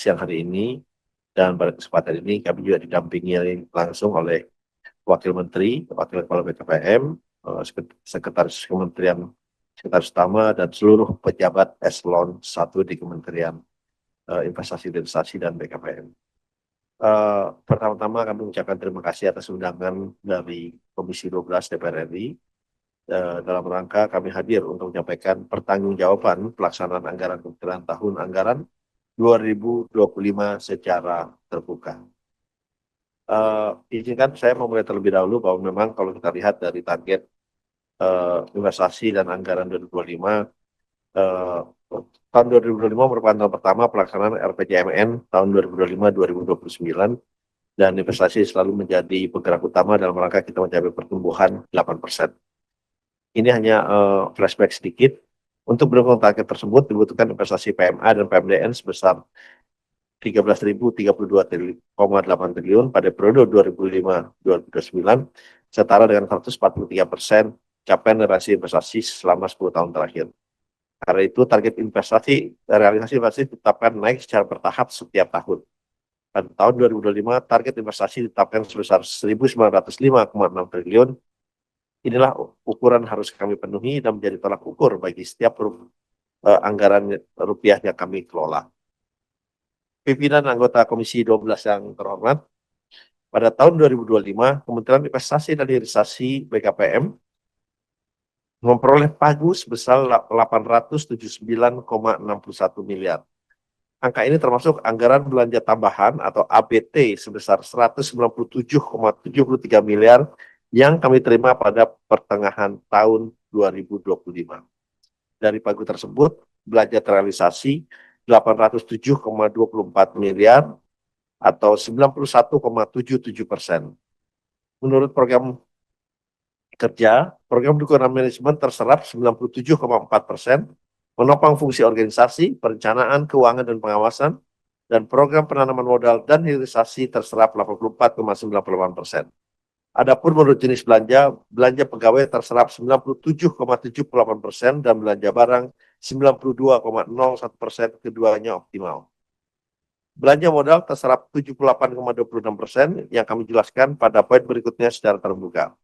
siang hari ini, dan pada kesempatan ini kami juga didampingi langsung oleh Wakil Menteri, Wakil Kepala BKPM, Sekretaris Kementerian, Sekretaris Utama, dan seluruh pejabat eselon 1 di Kementerian Investasi dan BKPM. Pertama-tama kami mengucapkan terima kasih atas undangan dari Komisi 12 DPR RI. Dalam rangka kami hadir untuk menyampaikan pertanggungjawaban pelaksanaan anggaran Kementerian tahun anggaran 2025 secara terbuka. Izinkan saya memulai terlebih dahulu bahwa memang kalau kita lihat dari target investasi dan anggaran 2025, tahun 2025 merupakan tahun pertama pelaksanaan RPJMN tahun 2025-2029, dan investasi selalu menjadi penggerak utama dalam rangka kita mencapai pertumbuhan 8%. Ini hanya flashback sedikit. Untuk mendukung target tersebut dibutuhkan investasi PMA dan PMDN sebesar 13.032,8 triliun pada periode 2005-2029, setara dengan 143% capaian realisasi investasi selama 10 tahun terakhir. Karena itu target realisasi investasi ditetapkan naik secara bertahap setiap tahun. Pada tahun 2025 target investasi ditetapkan sebesar 1.905,6 triliun. Inilah ukuran harus kami penuhi dan menjadi tolak ukur bagi setiap anggaran rupiah yang kami kelola. Pimpinan anggota Komisi 12 yang terhormat, pada tahun 2025, Kementerian Investasi dan Hilirisasi BKPM memperoleh pagu sebesar 879,61 miliar. Angka ini termasuk anggaran belanja tambahan atau ABT sebesar 197,73 miliar yang kami terima pada pertengahan tahun 2025. Dari pagu tersebut, belanja terrealisasi 807,24 miliar atau 91,77%. Menurut program kerja, program dukungan manajemen terserap 97,4%, menopang fungsi organisasi, perencanaan, keuangan, dan pengawasan, dan program penanaman modal dan hilirisasi terserap 84,98%. Adapun menurut jenis belanja pegawai terserap 97,78% dan belanja barang 92,01%, keduanya optimal. Belanja modal terserap 78,26% yang kami jelaskan pada poin berikutnya secara terbuka.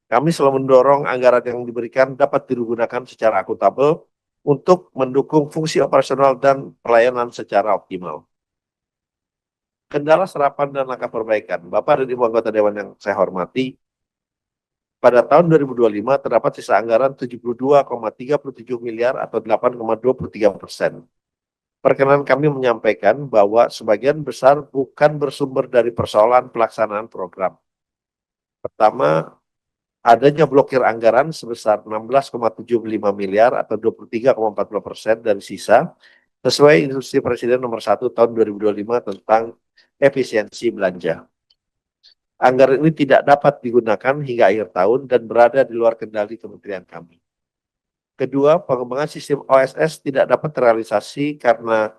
Kami selalu mendorong anggaran yang diberikan dapat digunakan secara akuntabel untuk mendukung fungsi operasional dan pelayanan secara optimal. Kendala serapan dan langkah perbaikan. Bapak dan Ibu anggota Dewan yang saya hormati, pada tahun 2025 terdapat sisa anggaran 72,37 miliar atau 8,23%. Perkenan kami menyampaikan bahwa sebagian besar bukan bersumber dari persoalan pelaksanaan program. Pertama, adanya blokir anggaran sebesar 16,75 miliar atau 23,40% dari sisa, sesuai instruksi Presiden nomor 1 tahun 2025 tentang efisiensi belanja. Anggaran ini tidak dapat digunakan hingga akhir tahun dan berada di luar kendali kementerian kami. Kedua, pengembangan sistem OSS tidak dapat terrealisasi karena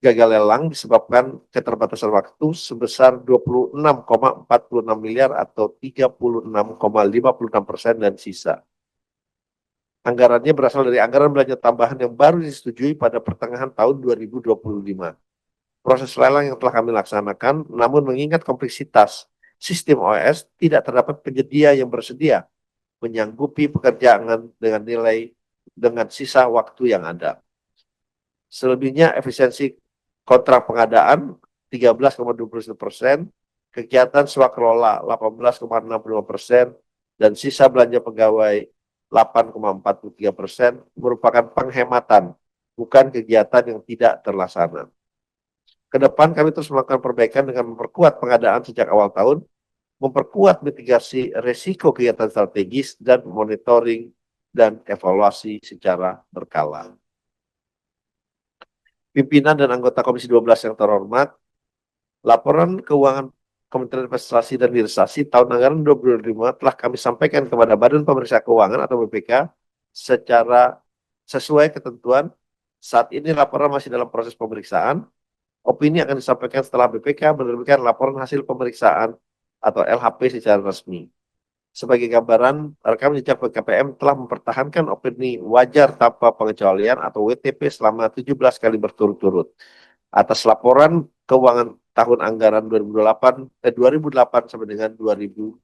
gagal lelang disebabkan keterbatasan waktu sebesar 26,46 miliar atau 36,56% dan sisa. Anggarannya berasal dari anggaran belanja tambahan yang baru disetujui pada pertengahan tahun 2025. Proses lelang yang telah kami laksanakan, namun mengingat kompleksitas sistem OS, tidak terdapat penyedia yang bersedia menyanggupi pekerjaan dengan sisa waktu yang ada. Selebihnya efisiensi kontrak pengadaan 13,21%, kegiatan swakelola 18,65%, dan sisa belanja pegawai 8,43% merupakan penghematan, bukan kegiatan yang tidak terlaksana. Kedepan kami terus melakukan perbaikan dengan memperkuat pengadaan sejak awal tahun, memperkuat mitigasi risiko kegiatan strategis, dan monitoring dan evaluasi secara berkala. Pimpinan dan anggota Komisi 12 yang terhormat, laporan keuangan Kementerian Investasi dan Hilirisasi tahun anggaran 2025 telah kami sampaikan kepada Badan Pemeriksa Keuangan atau BPK secara sesuai ketentuan. Saat ini laporan masih dalam proses pemeriksaan. Opini akan disampaikan setelah BPK menerbitkan laporan hasil pemeriksaan atau LHP secara resmi. Sebagai gambaran, rekam jejak BKPM telah mempertahankan opini wajar tanpa pengecualian atau WTP selama 17 kali berturut-turut. atas laporan keuangan tahun anggaran 2008 sampai dengan 2024.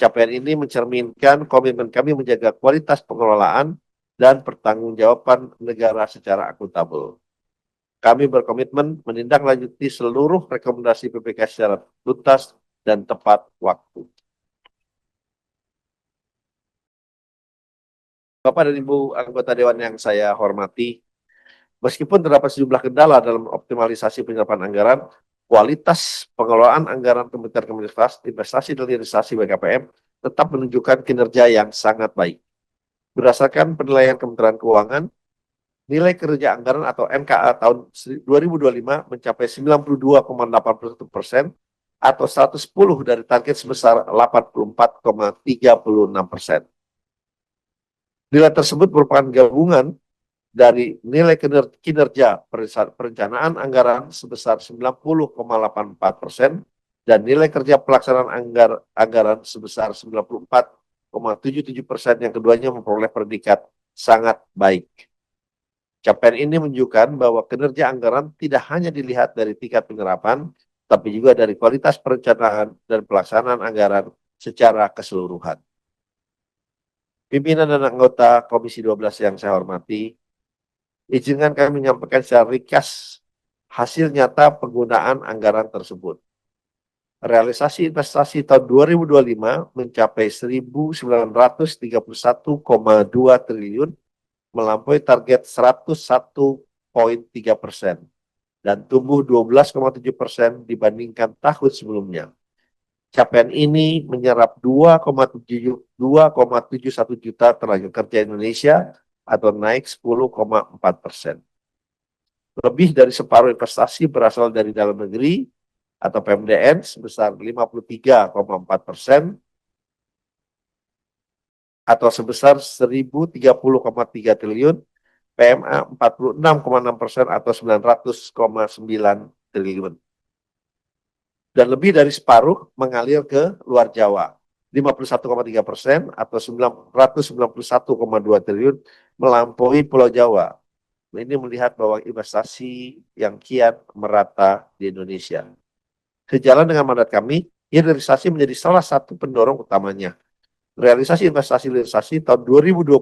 Capaian ini mencerminkan komitmen kami menjaga kualitas pengelolaan dan pertanggungjawaban negara secara akuntabel. Kami berkomitmen menindaklanjuti seluruh rekomendasi PPK secara tuntas dan tepat waktu. Bapak dan Ibu anggota Dewan yang saya hormati, meskipun terdapat sejumlah kendala dalam optimalisasi penyerapan anggaran, kualitas pengelolaan anggaran Kementerian Investasi dan Hilirisasi BKPM tetap menunjukkan kinerja yang sangat baik. Berdasarkan penilaian Kementerian Keuangan, nilai kerja anggaran atau NKA tahun 2025 mencapai 92,81% atau 110 dari target sebesar 84,36%. Nilai tersebut merupakan gabungan dari nilai kinerja perencanaan anggaran sebesar 90,84% dan nilai kerja pelaksanaan anggaran sebesar 94,77% yang keduanya memperoleh predikat sangat baik. Capaian ini menunjukkan bahwa kinerja anggaran tidak hanya dilihat dari tingkat penyerapan, tapi juga dari kualitas perencanaan dan pelaksanaan anggaran secara keseluruhan. Pimpinan dan anggota Komisi 12 yang saya hormati, izinkan kami menyampaikan secara ringkas hasil nyata penggunaan anggaran tersebut. Realisasi investasi tahun 2025 mencapai 1.931,2 triliun, melampaui target 101,3% dan tumbuh 12,7% dibandingkan tahun sebelumnya. Capaian ini menyerap 2,71 juta tenaga kerja Indonesia atau naik 10,4%. Lebih dari separuh investasi berasal dari dalam negeri atau PMDN sebesar 53,4% atau sebesar 1.030,3 triliun, PMA 46,6% atau 900,9 triliun. Dan lebih dari separuh mengalir ke luar Jawa, 51,3% atau 991,2 triliun melampaui Pulau Jawa. Ini melihat bahwa investasi yang kian merata di Indonesia. Sejalan dengan mandat kami, hilirisasi menjadi salah satu pendorong utamanya. Realisasi investasi hilirisasi tahun 2025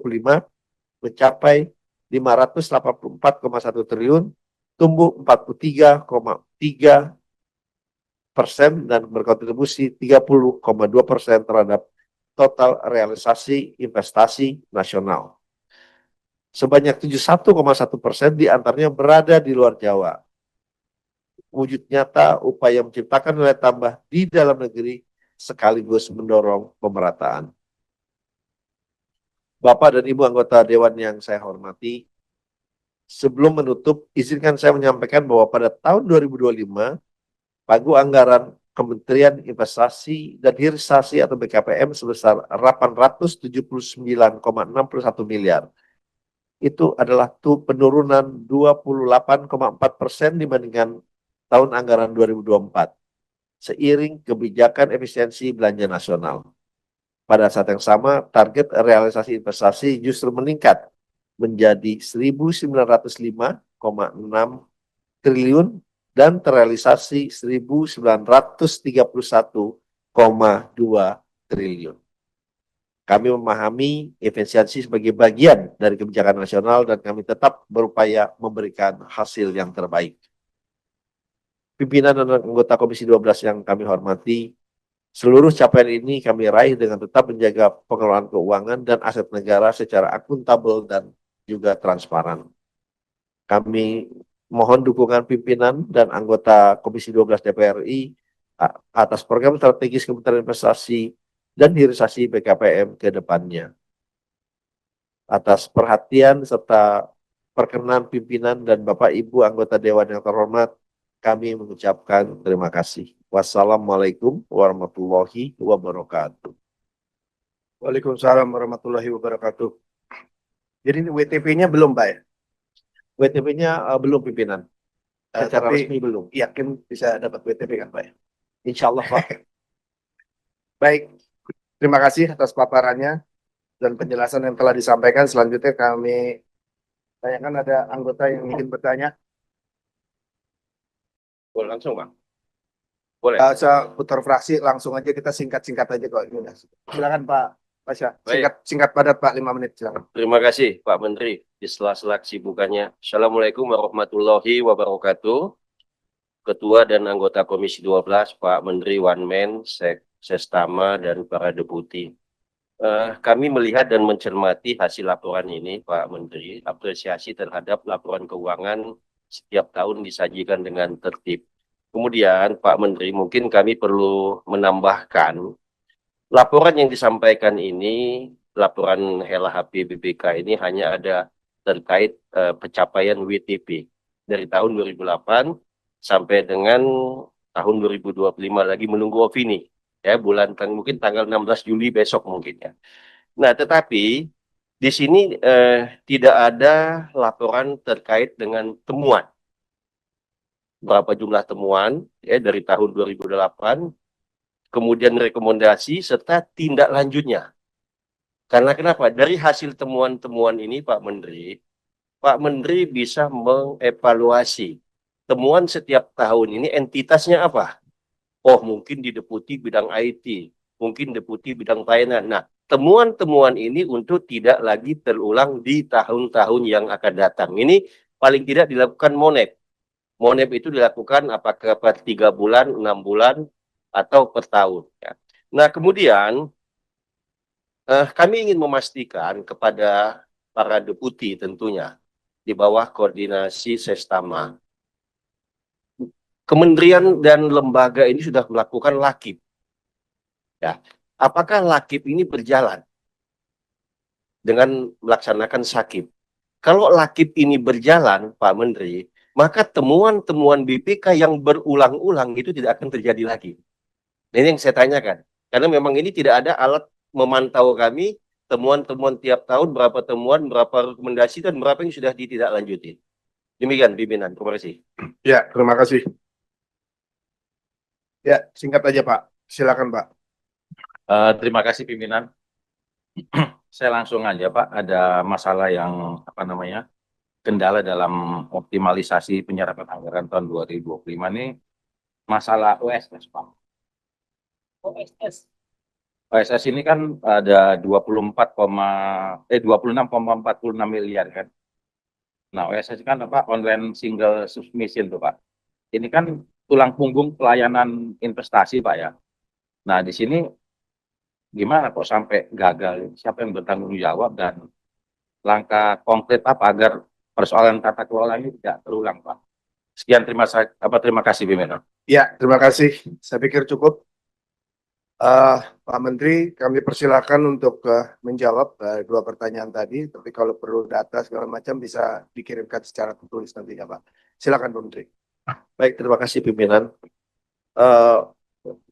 mencapai 584,1 triliun, tumbuh 43,3% dan berkontribusi 30,2% terhadap total realisasi investasi nasional. Sebanyak 71,1% diantaranya berada di luar Jawa. Wujud nyata upaya menciptakan nilai tambah di dalam negeri sekaligus mendorong pemerataan. Bapak dan Ibu anggota Dewan yang saya hormati, sebelum menutup, izinkan saya menyampaikan bahwa pada tahun 2025, pagu anggaran Kementerian Investasi dan Hilirisasi atau BKPM sebesar 879,61 miliar. Itu adalah penurunan 28,4% dibandingkan tahun anggaran 2024, seiring kebijakan efisiensi belanja nasional. Pada saat yang sama, target realisasi investasi justru meningkat menjadi 1.905,6 triliun dan terrealisasi 1.931,2 triliun. Kami memahami efisiensi sebagai bagian dari kebijakan nasional dan kami tetap berupaya memberikan hasil yang terbaik. Pimpinan dan anggota Komisi 12 yang kami hormati, seluruh capaian ini kami raih dengan tetap menjaga pengelolaan keuangan dan aset negara secara akuntabel dan juga transparan. Kami mohon dukungan pimpinan dan anggota Komisi 12 DPR RI atas program strategis Kementerian Investasi dan Hilirisasi BKPM ke depannya. Atas perhatian serta perkenan pimpinan dan Bapak Ibu anggota Dewan yang terhormat, kami mengucapkan terima kasih. Wassalamualaikum warahmatullahi wabarakatuh. Waalaikumsalam warahmatullahi wabarakatuh. Jadi WTP-nya belum, Pak ya? WTP-nya belum pimpinan. Secara Tapi resmi belum. yakin bisa dapat WTP kan, Pak ya? Insya Allah, Pak. Baik, terima kasih atas paparannya dan penjelasan yang telah disampaikan. Selanjutnya kami Saya kan ada anggota yang ingin bertanya. Boleh langsung, Bang. Boleh. Saya putar fraksi langsung aja, kita singkat-singkat aja kok ini udah. Silakan Pak Pasha. Baik. Singkat padat Pak, 5 menit silakan. Terima kasih Pak Menteri di sela-sela kesibukannya. Assalamualaikum warahmatullahi wabarakatuh. Ketua dan anggota Komisi 12, Pak Menteri One Man, Sestama, dan para deputi. Kami melihat dan mencermati hasil laporan ini, Pak Menteri. Apresiasi terhadap laporan keuangan setiap tahun disajikan dengan tertib. Kemudian, Pak Menteri, mungkin kami perlu menambahkan laporan yang disampaikan ini, laporan LHP BPK ini hanya ada terkait pencapaian WTP dari tahun 2008 sampai dengan tahun 2025 lagi menunggu opini ya mungkin tanggal 16 Juli besok mungkin ya. Nah, tetapi di sini tidak ada laporan terkait dengan temuan. Berapa jumlah temuan ya dari tahun 2008, kemudian rekomendasi serta tindak lanjutnya. Karena kenapa? Dari hasil temuan-temuan ini Pak Menteri bisa mengevaluasi temuan setiap tahun ini entitasnya apa? Oh, mungkin di deputi bidang IT, mungkin deputi bidang pelayanan. Nah, temuan-temuan ini untuk tidak lagi terulang di tahun-tahun yang akan datang. Ini paling tidak dilakukan MONEP. MONEP itu dilakukan apakah per 3 bulan, 6 bulan, atau per tahun. Ya. Nah, kemudian kami ingin memastikan kepada para deputi tentunya di bawah koordinasi Sestama. Kementerian dan lembaga ini sudah melakukan lakip. Ya. Apakah lakip ini berjalan dengan melaksanakan sakip? Kalau lakip ini berjalan, Pak Menteri, maka temuan-temuan BPK yang berulang-ulang itu tidak akan terjadi lagi. Ini yang saya tanyakan. Karena memang ini tidak ada alat memantau kami temuan-temuan tiap tahun, berapa temuan, berapa rekomendasi, dan berapa yang sudah ditindaklanjuti. Demikian pimpinan. Terima kasih. Ya, terima kasih. Ya, singkat aja Pak. Silakan Pak. Terima kasih pimpinan. Saya langsung aja Pak, ada masalah yang kendala dalam optimalisasi penyerapan anggaran tahun 2025 ini masalah OSS Pak. OSS ini kan ada 26,46 miliar kan. Nah, OSS kan online single submission tuh Pak. Ini kan tulang punggung pelayanan investasi Pak ya. Nah, di sini gimana kok sampai gagal? Siapa yang bertanggung jawab dan langkah konkret apa agar persoalan tata kelola ini tidak terulang, Pak? Sekian, terima kasih, pimpinan. Ya, terima kasih. Saya pikir cukup. Pak Menteri, kami persilakan untuk menjawab dua pertanyaan tadi. Tapi kalau perlu data segala macam bisa dikirimkan secara tertulis nantinya, Pak. Silakan, Pak Menteri. Baik, terima kasih pimpinan.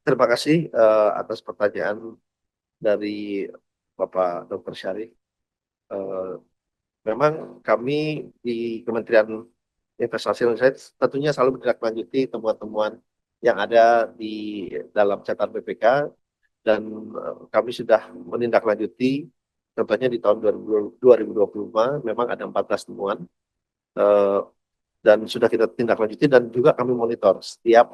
Terima kasih atas pertanyaan dari Bapak Dr. Syarif. Memang kami di Kementerian Investasi dan Riset tentunya selalu menindaklanjuti temuan-temuan yang ada di dalam catatan BPK dan kami sudah menindaklanjuti contohnya di tahun 2025 memang ada 14 temuan dan sudah kita tindaklanjuti dan juga kami monitor setiap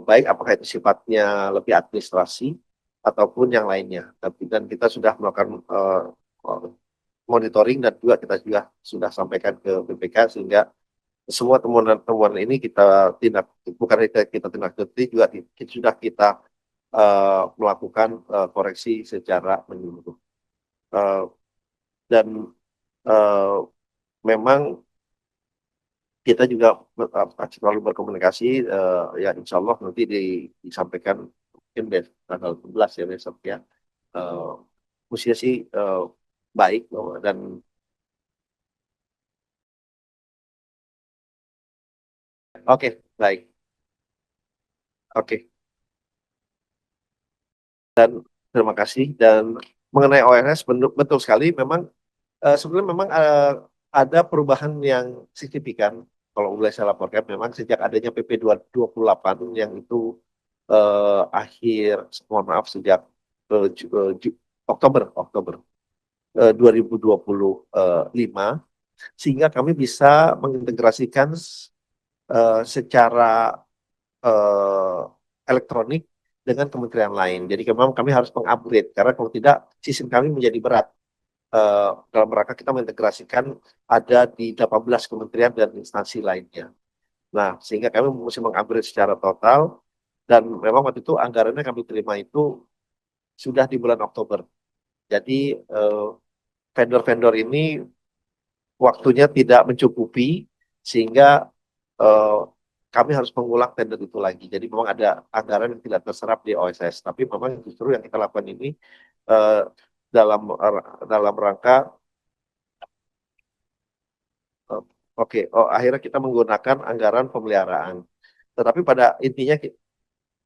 baik apakah itu sifatnya lebih administrasi ataupun yang lainnya. Dan kita sudah melakukan monitoring dan juga kita juga sudah sampaikan ke BPK sehingga semua temuan-temuan ini kita kita tindak lanjuti juga sudah kita melakukan koreksi secara menyeluruh. Dan memang kita juga selalu berkomunikasi ya insya Allah nanti disampaikan mungkin tanggal 11 ya besok ya. Mestinya sih baik dan oke, baik. Oke. Dan terima kasih. Dan mengenai ONS, betul sekali. Memang sebenarnya memang ada perubahan yang signifikan. Kalau boleh saya laporkan, memang sejak adanya PP 228 yang itu mohon maaf, sejak Oktober 2025 sehingga kami bisa mengintegrasikan secara elektronik dengan kementerian lain. Jadi memang kami harus mengupgrade karena kalau tidak sistem kami menjadi berat. Dalam rangka kita mengintegrasikan ada di 18 kementerian dan instansi lainnya. Nah, sehingga kami mesti mengupgrade secara total dan memang waktu itu anggarannya kami terima itu sudah di bulan Oktober. Jadi vendor-vendor ini waktunya tidak mencukupi sehingga eh, kami harus mengulang tender itu lagi. Jadi memang ada anggaran yang tidak terserap di OSS. Tapi memang justru yang kita lakukan ini eh, dalam dalam rangka eh, oke, akhirnya kita menggunakan anggaran pemeliharaan. Tetapi pada intinya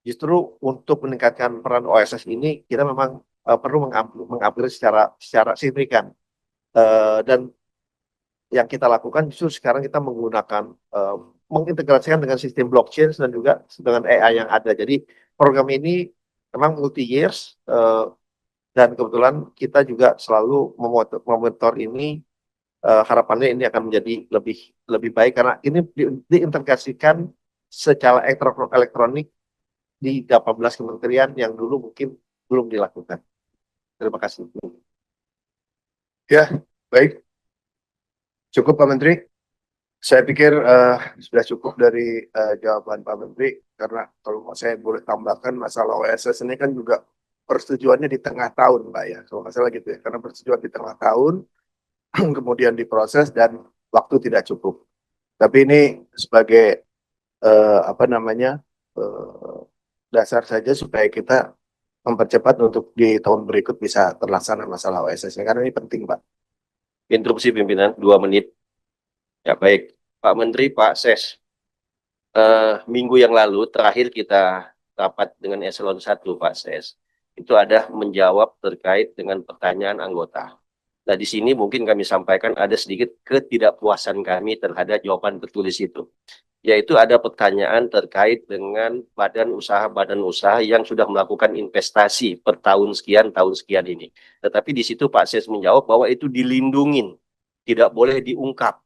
justru untuk meningkatkan peran OSS ini kita memang perlu mengupgrade secara signifikan. Dan yang kita lakukan justru sekarang kita menggunakan mengintegrasikan dengan sistem blockchain dan juga dengan AI yang ada. Jadi program ini memang multi years dan kebetulan kita juga selalu memonitor ini, harapannya ini akan menjadi lebih lebih baik karena ini diintegrasikan secara elektronik di 18 kementerian yang dulu mungkin belum dilakukan. Terima kasih. Ya, baik. Cukup Pak Menteri. Saya pikir sudah cukup dari jawaban Pak Menteri, karena kalau mau saya boleh tambahkan masalah OSS ini kan juga persetujuannya di tengah tahun, Pak ya, kalau nggak salah gitu ya, karena persetujuan di tengah tahun, kemudian diproses dan waktu tidak cukup. Tapi ini sebagai apa namanya dasar saja supaya kita mempercepat untuk di tahun berikut bisa terlaksana masalah OSS, karena ini penting, Pak. Interupsi pimpinan 2 menit. Ya baik, Pak Menteri, Pak Ses. Minggu yang lalu terakhir kita rapat dengan Eselon 1, Pak Ses. Itu ada menjawab terkait dengan pertanyaan anggota. Nah, di sini mungkin kami sampaikan ada sedikit ketidakpuasan kami terhadap jawaban tertulis itu. Yaitu ada pertanyaan terkait dengan badan usaha yang sudah melakukan investasi per tahun sekian ini. Tetapi di situ Pak Ses menjawab bahwa itu dilindungin, tidak boleh diungkap.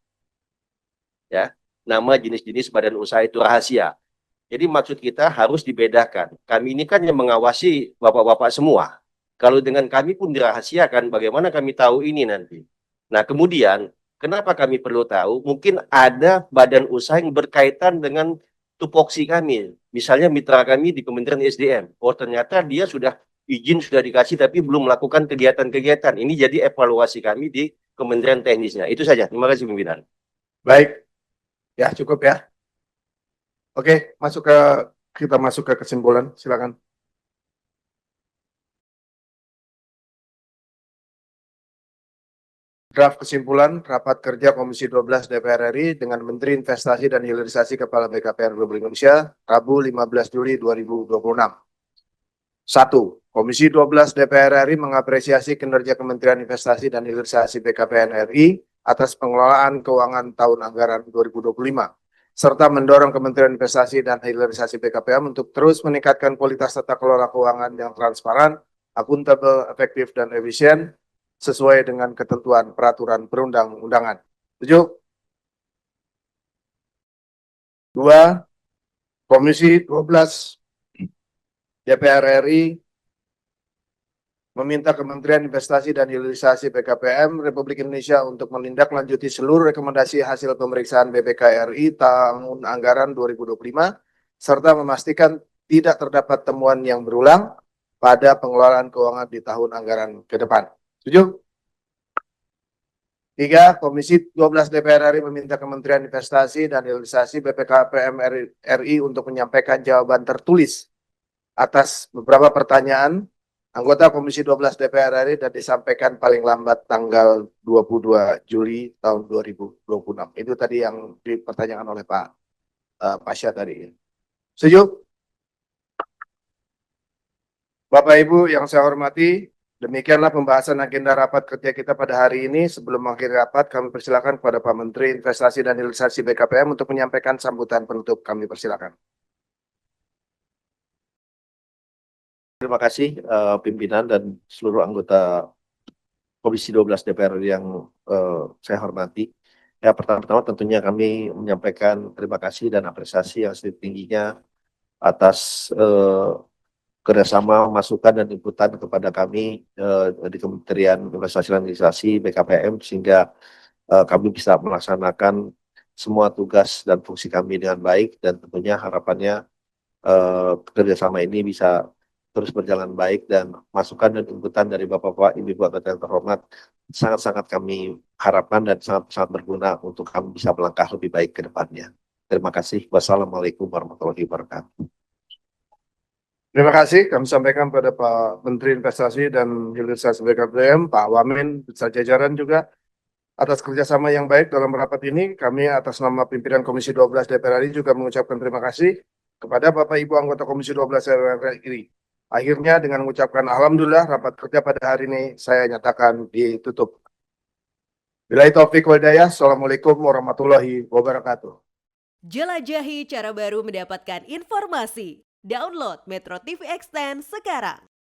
Ya, nama jenis-jenis badan usaha itu rahasia. Jadi maksud kita harus dibedakan. Kami ini kan yang mengawasi bapak-bapak semua. Kalau dengan kami pun dirahasiakan, bagaimana kami tahu ini nanti? Nah, kemudian kenapa kami perlu tahu? Mungkin ada badan usaha yang berkaitan dengan tupoksi kami. Misalnya mitra kami di Kementerian SDM. Oh, ternyata dia sudah izin sudah dikasih tapi belum melakukan kegiatan-kegiatan. Ini jadi evaluasi kami di Kementerian Teknisnya. Itu saja. Terima kasih pimpinan. Baik, ya cukup ya. Oke, kita masuk ke kesimpulan, silakan. Draft kesimpulan rapat kerja Komisi 12 DPR RI dengan Menteri Investasi dan Hilirisasi Kepala BKPM Republik Indonesia, Rabu 15 Juli 2026. 1. Komisi 12 DPR RI mengapresiasi kinerja Kementerian Investasi dan Hilirisasi BKPM RI atas pengelolaan keuangan tahun anggaran 2025, serta mendorong Kementerian Investasi dan Hilirisasi BKPM untuk terus meningkatkan kualitas tata kelola keuangan yang transparan, akuntabel, efektif, dan efisien, sesuai dengan ketentuan peraturan perundang-undangan. 7. 2. Komisi 12 DPR RI meminta Kementerian Investasi dan Hilirisasi BKPM Republik Indonesia untuk menindaklanjuti seluruh rekomendasi hasil pemeriksaan BPK RI tahun anggaran 2025, serta memastikan tidak terdapat temuan yang berulang pada pengelolaan keuangan di tahun anggaran ke depan. 7. 3. Komisi 12 DPR RI meminta Kementerian Investasi dan Hilirisasi BPKPM RI untuk menyampaikan jawaban tertulis atas beberapa pertanyaan anggota Komisi 12 DPR RI dan disampaikan paling lambat tanggal 22 Juli tahun 2026. Itu tadi yang dipertanyakan oleh Pak Pasha tadi. Setuju? Bapak Ibu yang saya hormati, demikianlah pembahasan agenda rapat kerja kita pada hari ini. Sebelum mengakhiri rapat, kami persilakan kepada Pak Menteri Investasi dan Hilirisasi BKPM untuk menyampaikan sambutan penutup. Kami persilakan. Terima kasih pimpinan dan seluruh anggota Komisi 12 DPR yang saya hormati. Ya, pertama-tama tentunya kami menyampaikan terima kasih dan apresiasi yang setingginya atas kerjasama, masukan dan inputan kepada kami di Kementerian Investasi dan Administrasi BKPM sehingga kami bisa melaksanakan semua tugas dan fungsi kami dengan baik dan tentunya harapannya kerjasama ini bisa terus berjalan baik dan masukan dan inputan dari Bapak-Bapak, Ibu-Ibu anggota yang terhormat sangat-sangat kami harapkan dan sangat-sangat berguna untuk kami bisa melangkah lebih baik ke depannya. Terima kasih. Wassalamualaikum warahmatullahi wabarakatuh. Terima kasih kami sampaikan pada Pak Menteri Investasi dan Hilirisasi BKPM, Pak Wamen, beserta jajaran juga atas kerjasama yang baik dalam rapat ini. Kami atas nama pimpinan Komisi 12 DPR RI juga mengucapkan terima kasih kepada Bapak Ibu anggota Komisi 12 DPR RI. Akhirnya dengan mengucapkan alhamdulillah rapat kerja pada hari ini saya nyatakan ditutup. Billahi taufik wal hidayah. Assalamualaikum warahmatullahi wabarakatuh. Jelajahi cara baru mendapatkan informasi. Download Metro TV Extend sekarang.